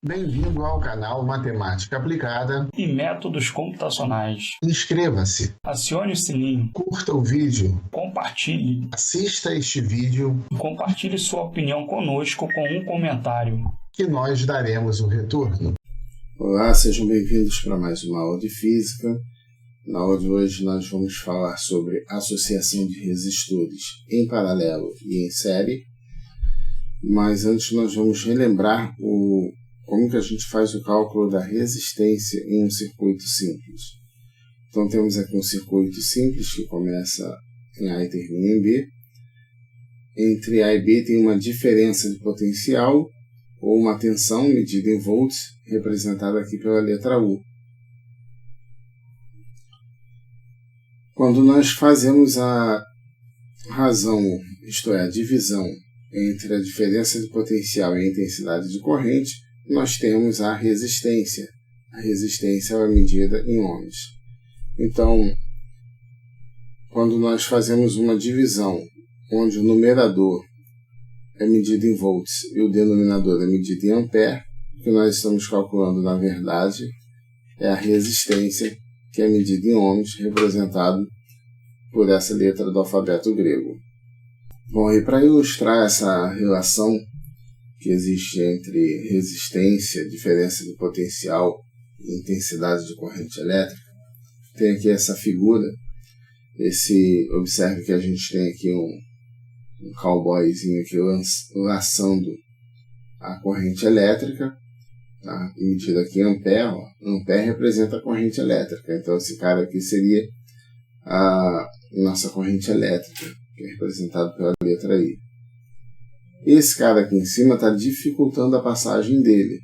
Bem-vindo ao canal Matemática Aplicada e Métodos Computacionais. Inscreva-se, Acione o sininho, curta o vídeo, compartilhe assista este vídeo e compartilhe sua opinião conosco com um comentário, que nós daremos o retorno. Olá, sejam bem-vindos para mais uma aula de Física. Na aula de hoje nós vamos falar sobre associação de resistores em paralelo e em série, mas antes nós vamos relembrar como que a gente faz o cálculo da resistência em um circuito simples. Então temos aqui um circuito simples que começa em A e termina em B. Entre A e B tem uma diferença de potencial ou uma tensão medida em volts, representada aqui pela letra U. Quando nós fazemos a razão, isto é, a divisão entre a diferença de potencial e a intensidade de corrente, nós temos a resistência. A resistência é medida em ohms. Então, quando nós fazemos uma divisão onde o numerador é medido em volts e o denominador é medido em ampere, o que nós estamos calculando, na verdade, é a resistência, que é medida em ohms, representado por essa letra do alfabeto grego. Bom, e para ilustrar essa relação que existe entre resistência, diferença de potencial e intensidade de corrente elétrica, tem aqui essa figura. Observe que a gente tem aqui um cowboyzinho aqui laçando a corrente elétrica, tá? Medida aqui em ampere. Ampere representa a corrente elétrica, então esse cara aqui seria a nossa corrente elétrica, que é representado pela letra I. Esse cara aqui em cima está dificultando a passagem dele.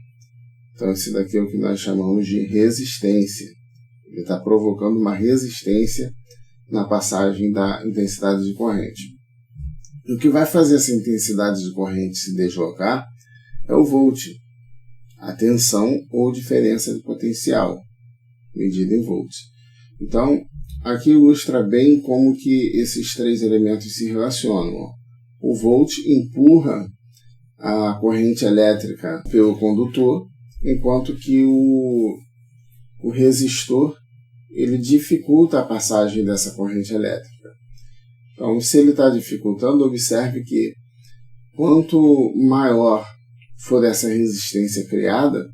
Então esse daqui é o que nós chamamos de resistência. Ele está provocando uma resistência na passagem da intensidade de corrente. O que vai fazer essa intensidade de corrente se deslocar é o volt, a tensão ou diferença de potencial, medida em volts. Então, aqui ilustra bem como que esses três elementos se relacionam. O volt empurra a corrente elétrica pelo condutor, enquanto que o resistor ele dificulta a passagem dessa corrente elétrica. Então, se ele está dificultando, observe que quanto maior for essa resistência criada,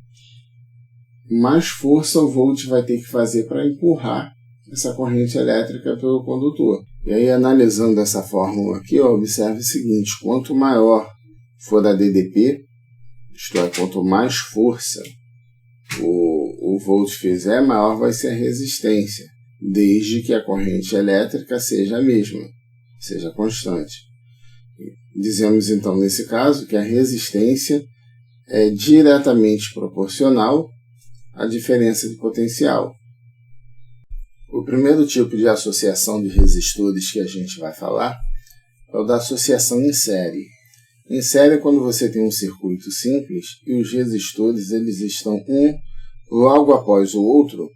mais força o volt vai ter que fazer para empurrar essa corrente elétrica pelo condutor. E aí, analisando essa fórmula aqui, observe o seguinte: quanto maior for a DDP, isto é, quanto mais força o volt fizer, maior vai ser a resistência, desde que a corrente elétrica seja a mesma, seja constante. Dizemos então nesse caso que a resistência é diretamente proporcional à diferença de potencial. O primeiro tipo de associação de resistores que a gente vai falar é o da associação em série. Em série é quando você tem um circuito simples e os resistores eles estão um logo após o outro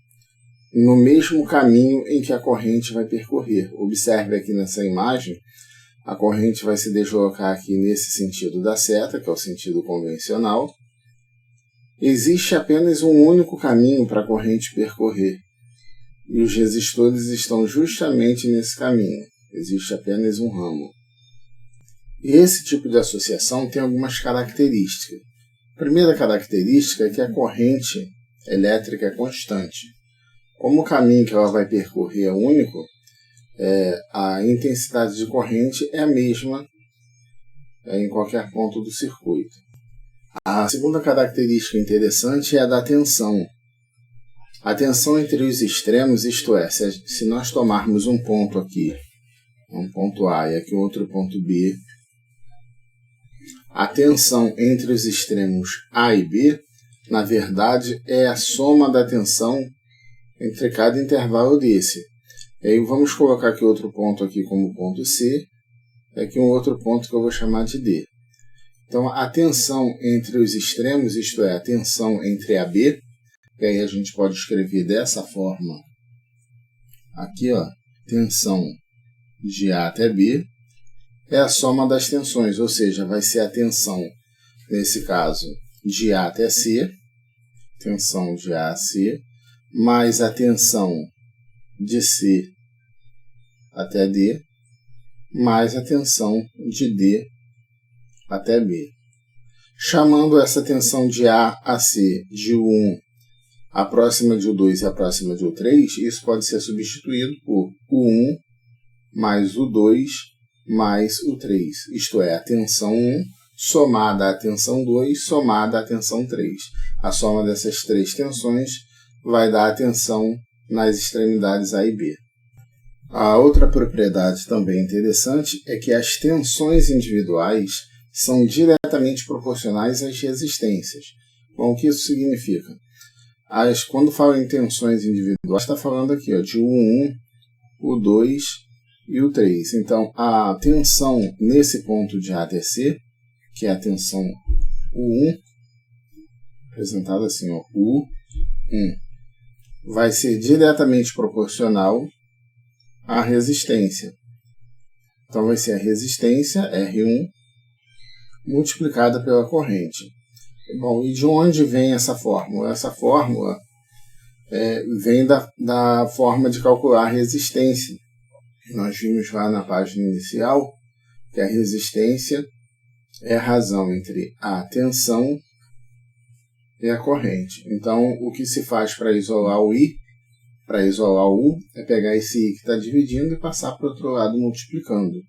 no mesmo caminho em que a corrente vai percorrer. Observe aqui nessa imagem, a corrente vai se deslocar aqui nesse sentido da seta, que é o sentido convencional. Existe apenas um único caminho para a corrente percorrer. E os resistores estão justamente nesse caminho. Existe apenas um ramo. E esse tipo de associação tem algumas características. A primeira característica é que a corrente elétrica é constante. Como o caminho que ela vai percorrer é único, a intensidade de corrente é a mesma em qualquer ponto do circuito. A segunda característica interessante é a da tensão. A tensão entre os extremos, isto é, se nós tomarmos um ponto aqui, um ponto A e aqui outro ponto B, a tensão entre os extremos A e B, na verdade, é a soma da tensão entre cada intervalo desse. E aí vamos colocar aqui outro ponto aqui como ponto C, e aqui um outro ponto que eu vou chamar de D. Então, a tensão entre os extremos, isto é, a tensão entre A e B, e aí a gente pode escrever dessa forma, aqui, ó, tensão de A até B, é a soma das tensões, ou seja, vai ser a tensão, nesse caso, de A até C, tensão de A a C, mais a tensão de C até D, mais a tensão de D até B. Chamando essa tensão de A a C de U1, a próxima de U2 e a próxima de U3, isso pode ser substituído por U1 mais U2 mais U3, isto é, a tensão 1 somada à tensão 2 somada à tensão 3. A soma dessas três tensões vai dar a tensão nas extremidades A e B. A outra propriedade também interessante é que as tensões individuais são diretamente proporcionais às resistências. Bom, o que isso significa? Quando fala em tensões individuais, está falando aqui de U1, U2 e U3. Então, a tensão nesse ponto de A até C, que é a tensão U1, apresentada assim, U1, vai ser diretamente proporcional à resistência. Então, vai ser a resistência, R1, multiplicada pela corrente. Bom, e de onde vem essa fórmula? Essa fórmula vem da forma de calcular a resistência. Nós vimos lá na página inicial que a resistência é a razão entre a tensão e a corrente. Então, o que se faz para isolar o I, para isolar o U, é pegar esse I que está dividindo e passar para o outro lado multiplicando.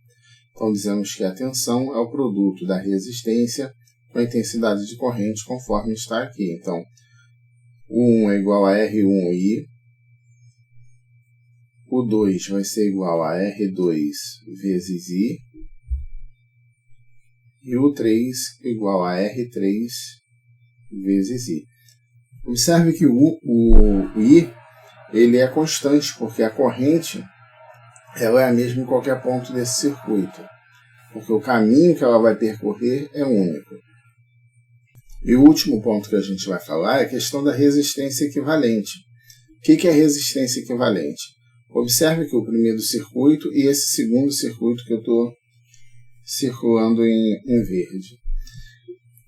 Então, dizemos que a tensão é o produto da resistência com a intensidade de corrente conforme está aqui. Então, U1 é igual a R1I, U2 vai ser igual a R2 vezes I, e U3 igual a R3 vezes I. Observe que o I ele é constante, porque a corrente ela é a mesma em qualquer ponto desse circuito, porque o caminho que ela vai percorrer é único. E o último ponto que a gente vai falar é a questão da resistência equivalente. O que é resistência equivalente? Observe que o primeiro circuito e esse segundo circuito que eu estou circulando em verde.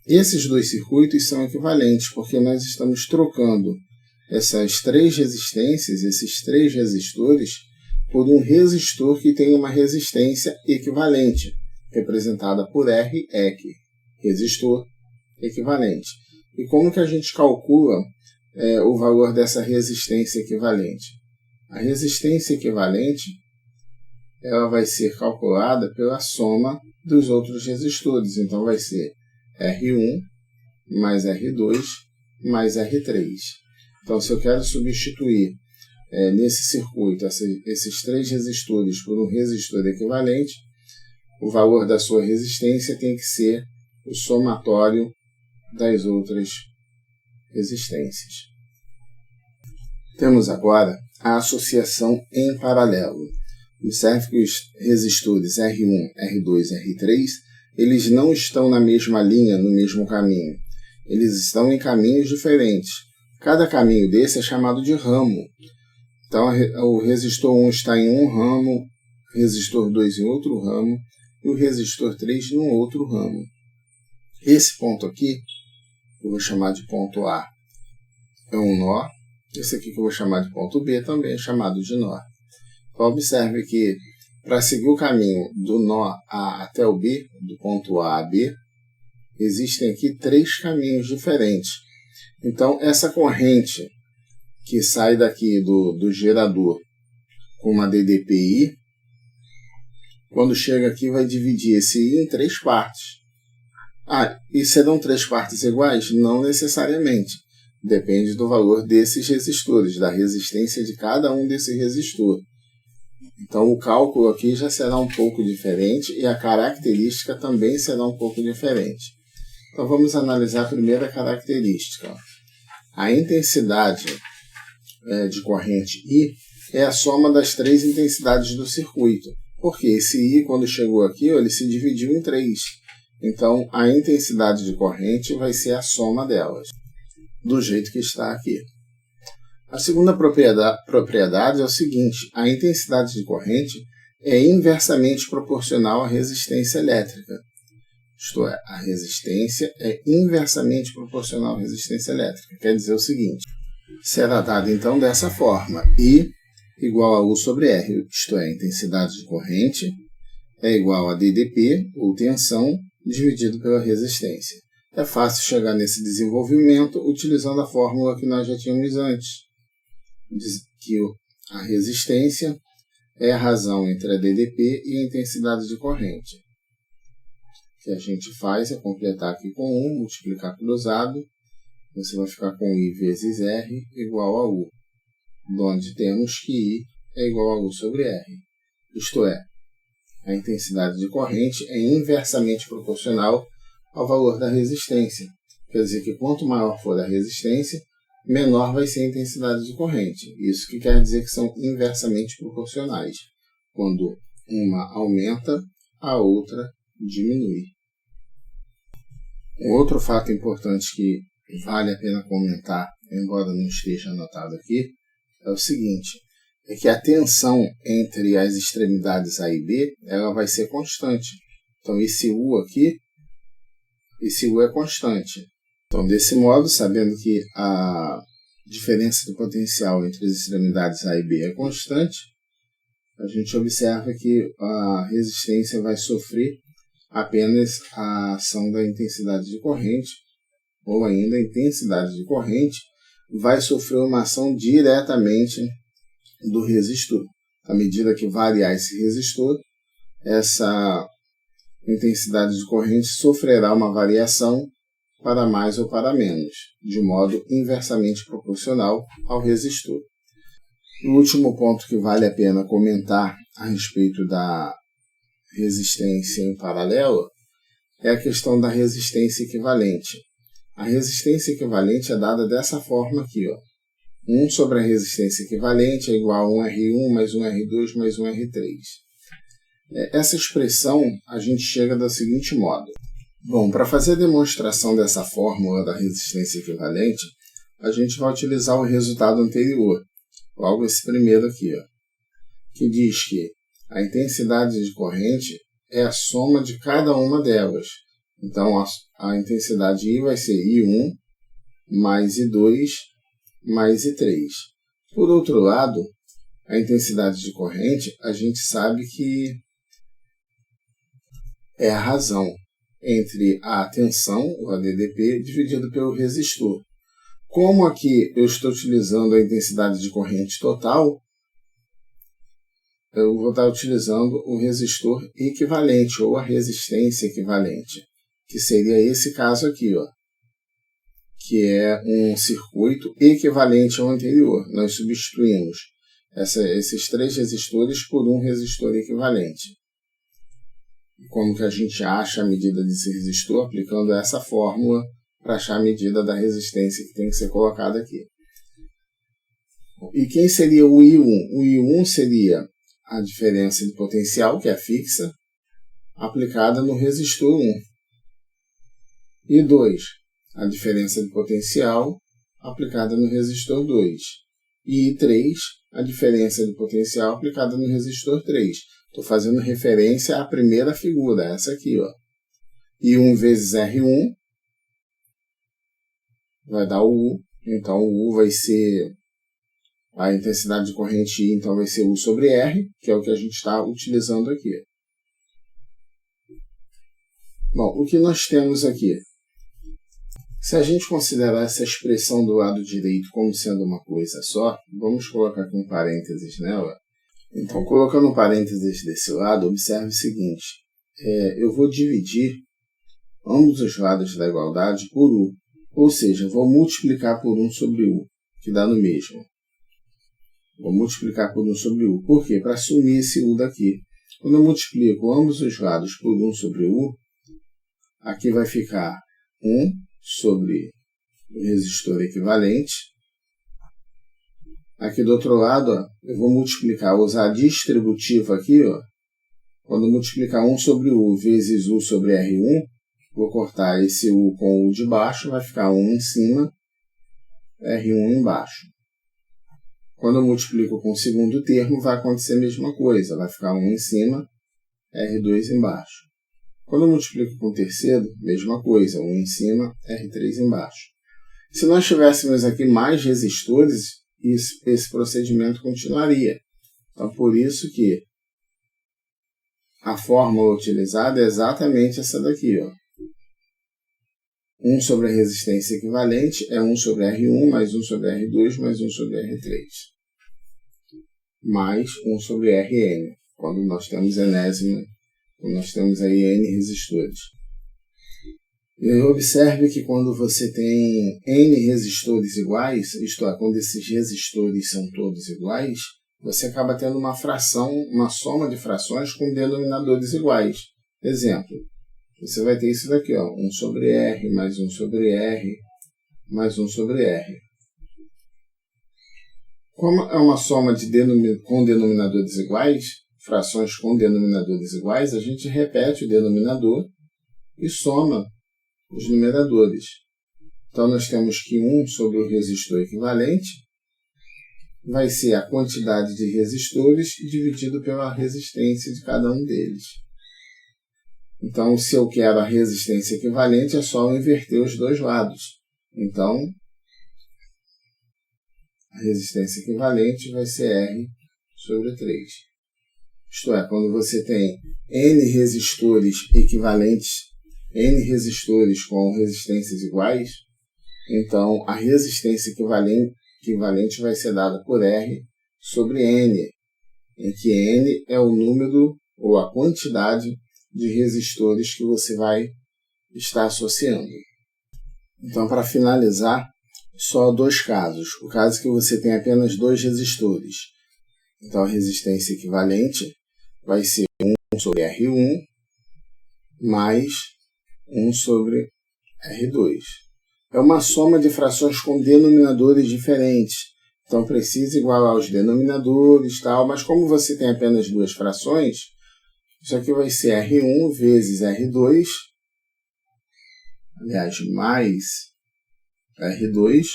Esses dois circuitos são equivalentes, porque nós estamos trocando essas três resistências, esses três resistores, por um resistor que tem uma resistência equivalente, representada por R, EQ, resistor equivalente. E como que a gente calcula o valor dessa resistência equivalente? A resistência equivalente ela vai ser calculada pela soma dos outros resistores. Então, vai ser R1 mais R2 mais R3. Então, se eu quero substituir nesse circuito esses três resistores por um resistor equivalente, o valor da sua resistência tem que ser o somatório das outras resistências. Temos agora a associação em paralelo. Observe que os resistores R1, R2 e R3 eles não estão na mesma linha, no mesmo caminho. Eles estão em caminhos diferentes. Cada caminho desse é chamado de ramo. Então, o resistor 1 está em um ramo, o resistor 2 em outro ramo e o resistor 3 em um outro ramo. Esse ponto aqui, eu vou chamar de ponto A, é um nó. Esse aqui que eu vou chamar de ponto B também é chamado de nó. Então, observe que para seguir o caminho do nó A até o B, do ponto A a B, existem aqui três caminhos diferentes. Então, essa corrente que sai daqui do gerador com uma DDPI, quando chega aqui vai dividir esse I em três partes. E serão três partes iguais? Não necessariamente. Depende do valor desses resistores, da resistência de cada um desses resistores. Então, o cálculo aqui já será um pouco diferente e a característica também será um pouco diferente. Então, vamos analisar a primeira característica. A intensidade de corrente I é a soma das três intensidades do circuito. Porque esse I, quando chegou aqui, ele se dividiu em três. Então, a intensidade de corrente vai ser a soma delas, do jeito que está aqui. A segunda propriedade é o seguinte: a intensidade de corrente é inversamente proporcional à resistência elétrica. Isto é, a resistência é inversamente proporcional à resistência elétrica. Quer dizer o seguinte, será dado então dessa forma, I igual a U sobre R, isto é, a intensidade de corrente é igual a DDP, ou tensão, dividido pela resistência. É fácil chegar nesse desenvolvimento utilizando a fórmula que nós já tínhamos antes, que a resistência é a razão entre a DDP e a intensidade de corrente. O que a gente faz é completar aqui com 1, multiplicar cruzado, você vai ficar com I vezes R igual a U, onde temos que I é igual a U sobre R. Isto é, a intensidade de corrente é inversamente proporcional ao valor da resistência. Quer dizer que quanto maior for a resistência, menor vai ser a intensidade de corrente. Isso que quer dizer que são inversamente proporcionais. Quando uma aumenta, a outra diminui. Um outro fato importante que vale a pena comentar, embora não esteja anotado aqui, é o seguinte, é que a tensão entre as extremidades A e B, ela vai ser constante. Então esse U aqui, esse U é constante. Então desse modo, sabendo que a diferença do potencial entre as extremidades A e B é constante, a gente observa que a resistência vai sofrer apenas a ação da intensidade de corrente, ou ainda a intensidade de corrente vai sofrer uma ação diretamente do resistor. À medida que variar esse resistor, essa intensidade de corrente sofrerá uma variação para mais ou para menos, de modo inversamente proporcional ao resistor. O último ponto que vale a pena comentar a respeito da resistência em paralelo é a questão da resistência equivalente. A resistência equivalente é dada dessa forma aqui, ó. 1 sobre a resistência equivalente é igual a 1R1 mais 1R2 mais 1R3. Essa expressão a gente chega do seguinte modo. Bom, para fazer a demonstração dessa fórmula da resistência equivalente, a gente vai utilizar o resultado anterior, logo esse primeiro aqui, ó, que diz que a intensidade de corrente é a soma de cada uma delas. Então, a intensidade I vai ser I1 mais I2 mais I3. Por outro lado, a intensidade de corrente, a gente sabe que é a razão entre a tensão, o ADDP, dividido pelo resistor. Como aqui eu estou utilizando a intensidade de corrente total, eu vou estar utilizando o resistor equivalente, ou a resistência equivalente, que seria esse caso aqui, ó, que é um circuito equivalente ao anterior. Nós substituímos esses 3 resistores por um resistor equivalente. E como que a gente acha a medida desse resistor? Aplicando essa fórmula para achar a medida da resistência que tem que ser colocada aqui. E quem seria o I1? O I1 seria a diferença de potencial, que é fixa, aplicada no resistor 1. E 2, a diferença de potencial aplicada no resistor 2. E 3, a diferença de potencial aplicada no resistor 3. Estou fazendo referência à primeira figura, essa aqui, ó. I1 vezes R1 vai dar o U. Então o U vai ser a intensidade de corrente I, então vai ser U sobre R, que é o que a gente está utilizando aqui. Bom, o que nós temos aqui? Se a gente considerar essa expressão do lado direito como sendo uma coisa só, vamos colocar aqui um parênteses nela. Então, colocando um parênteses desse lado, observe o seguinte. Eu vou dividir ambos os lados da igualdade por U. Ou seja, vou multiplicar por 1 sobre U, que dá no mesmo. Vou multiplicar por 1 sobre U. Por quê? Para assumir esse U daqui. Quando eu multiplico ambos os lados por 1 sobre U, aqui vai ficar 1 sobre o resistor equivalente. Aqui do outro lado, ó, eu vou multiplicar, usar a distributiva aqui, ó. Quando multiplicar 1 sobre U vezes U sobre R1, vou cortar esse U com o U de baixo, vai ficar 1 em cima, R1 embaixo. Quando eu multiplico com o segundo termo, vai acontecer a mesma coisa, vai ficar 1 em cima, R2 embaixo. Quando eu multiplico com o terceiro, mesma coisa, 1 em cima, R3 embaixo. Se nós tivéssemos aqui mais resistores, esse procedimento continuaria. Então, por isso que a fórmula utilizada é exatamente essa daqui, ó. 1 sobre a resistência equivalente é 1 sobre R1 mais 1 sobre R2 mais 1 sobre R3. Mais 1 sobre Rn, quando nós temos enésima, quando nós temos aí N resistores. E observe que quando você tem N resistores iguais, isto é, quando esses resistores são todos iguais, você acaba tendo uma fração, uma soma de frações com denominadores iguais. Exemplo, você vai ter isso daqui, ó, 1 sobre R, mais 1 sobre R, mais 1 sobre R. Como é uma soma com denominadores iguais, frações com denominadores iguais, a gente repete o denominador e soma os numeradores. Então, nós temos que 1 sobre o resistor equivalente vai ser a quantidade de resistores dividido pela resistência de cada um deles. Então, se eu quero a resistência equivalente, é só eu inverter os dois lados. Então, a resistência equivalente vai ser R sobre 3. Isto é, quando você tem N resistores equivalentes, N resistores com resistências iguais, então a resistência equivalente vai ser dada por R sobre N, em que N é o número ou a quantidade de resistores que você vai estar associando. Então, para finalizar, só dois casos. O caso que você tem apenas dois resistores. Então, a resistência equivalente vai ser 1 sobre R1 mais 1 sobre R2. É uma soma de frações com denominadores diferentes. Então, precisa igualar os denominadores, tal, mas como você tem apenas duas frações, isso aqui vai ser R1 vezes R2, aliás, mais R2,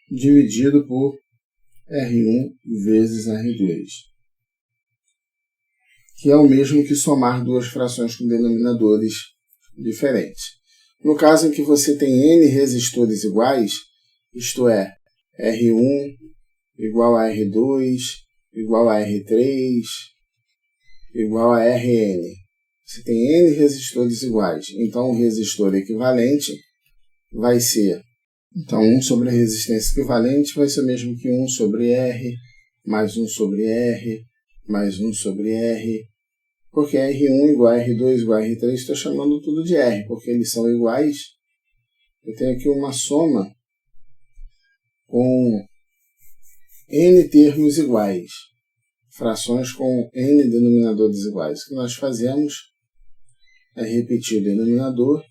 dividido por R1 vezes R2, que é o mesmo que somar duas frações com denominadores diferentes. No caso em que você tem N resistores iguais, isto é, R1 igual a R2, igual a R3, igual a Rn. Você tem N resistores iguais, então o resistor equivalente vai ser, então 1 sobre a resistência equivalente vai ser o mesmo que 1 sobre R, mais 1 sobre R, mais 1 sobre R, porque R1 igual a R2 igual a R3, estou chamando tudo de R, porque eles são iguais. Eu tenho aqui uma soma com N termos iguais, frações com N denominadores iguais. O que nós fazemos é repetir o denominador,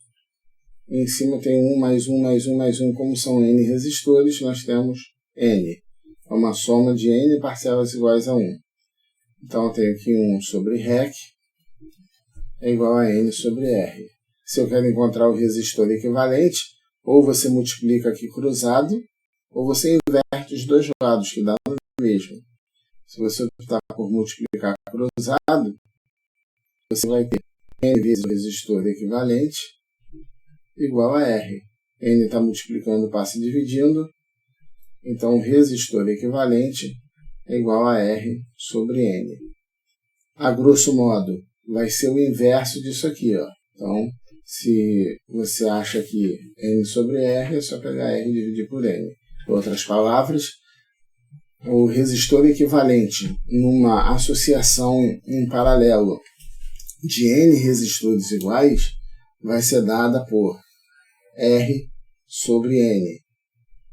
e em cima tem 1 mais 1 mais 1 mais 1, como são N resistores, nós temos N. É uma soma de N parcelas iguais a 1. Então eu tenho aqui 1 sobre REC é igual a N sobre R. Se eu quero encontrar o resistor equivalente, ou você multiplica aqui cruzado, ou você inverte os dois lados, que dá o mesmo. Se você optar por multiplicar cruzado, você vai ter N vezes o resistor equivalente igual a R. N está multiplicando, passa dividindo, então o resistor equivalente é igual a R sobre N. A grosso modo, vai ser o inverso disso aqui, ó. Então, se você acha que N sobre R, é só pegar R e dividir por N. Em outras palavras, o resistor equivalente numa associação em paralelo de N resistores iguais vai ser dada por R sobre N,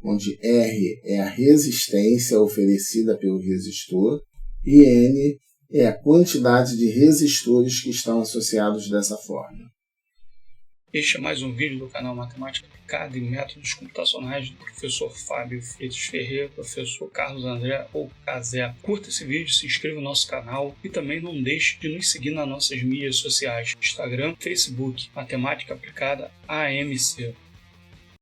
onde R é a resistência oferecida pelo resistor e N é a quantidade de resistores que estão associados dessa forma. Este é mais um vídeo do canal Matemática Aplicada e Métodos Computacionais do professor Fábio Freitas Ferreira, professor Carlos André ou Cazé. Curta esse vídeo, se inscreva no nosso canal e também não deixe de nos seguir nas nossas mídias sociais, Instagram, Facebook, Matemática Aplicada AMC.